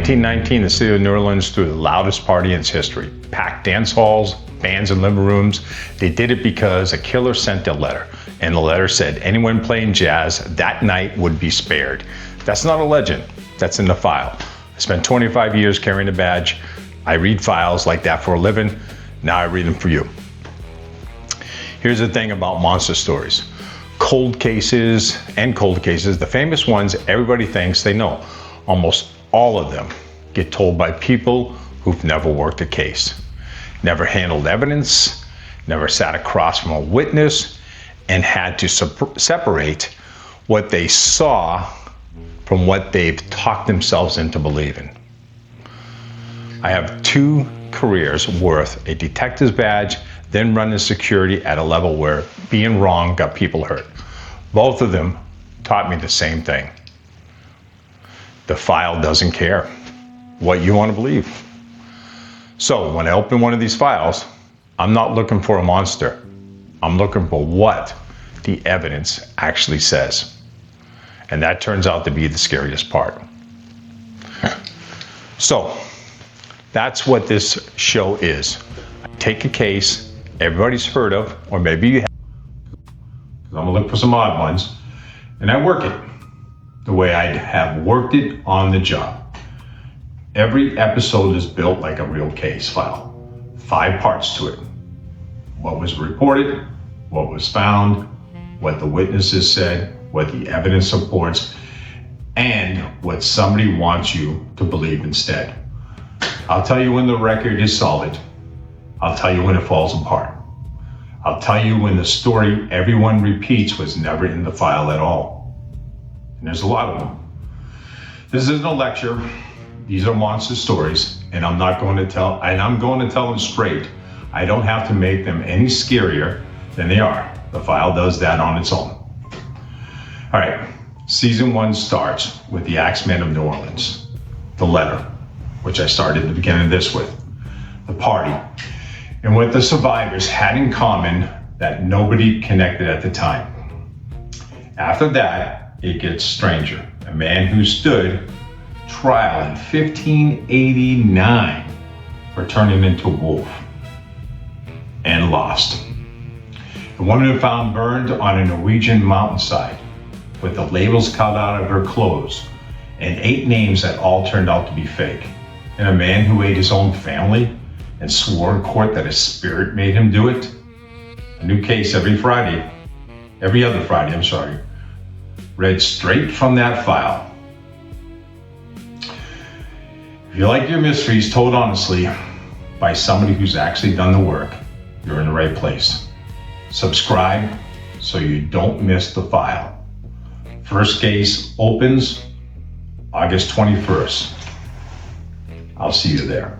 1919, the city of New Orleans threw the loudest party in its history. Packed dance halls, bands in living rooms. They did it because a killer sent a letter. And the letter said anyone playing jazz that night would be spared. That's not a legend. That's in the file. I spent 25 years carrying a badge. I read files like that for a living. Now I read them for you. Here's the thing about monster stories. Cold cases, the famous ones everybody thinks they know. Almost all of them get told by people who've never worked a case, never handled evidence, never sat across from a witness, and had to separate what they saw from what they've talked themselves into believing. I have 2 careers worth a detective's badge, then running security at a level where being wrong got people hurt. Both of them taught me the same thing. The file doesn't care what you want to believe. So when I open one of these files, I'm not looking for a monster. I'm looking for what the evidence actually says. And that turns out to be the scariest part. So that's what this show is. I take a case everybody's heard of, or maybe you have. I'm gonna look for some odd ones, and I work it the way I'd have worked it on the job. Every episode is built like a real case file. 5 parts to it. What was reported, what was found, what the witnesses said, what the evidence supports, and what somebody wants you to believe instead. I'll tell you when the record is solid. I'll tell you when it falls apart. I'll tell you when the story everyone repeats was never in the file at all. And there's a lot of them. This isn't a lecture. These are monster stories, and I'm going to tell them straight. I don't have to make them any scarier than they are. The file does that on its own. All right, season 1 starts with the AXEMAN of New Orleans, the letter, which I started the beginning of this with, the party, and what the survivors had in common that nobody connected at the time. After that, it gets stranger. A man who stood trial in 1589 for turning into a wolf and lost. The woman found burned on a Norwegian mountainside with the labels cut out of her clothes and 8 names that all turned out to be fake. And a man who ate his own family and swore in court that his spirit made him do it. A new case every other Friday, read straight from that file. If you like your mysteries told honestly by somebody who's actually done the work, you're in the right place. Subscribe so you don't miss the file. First case opens August 21st. I'll see you there.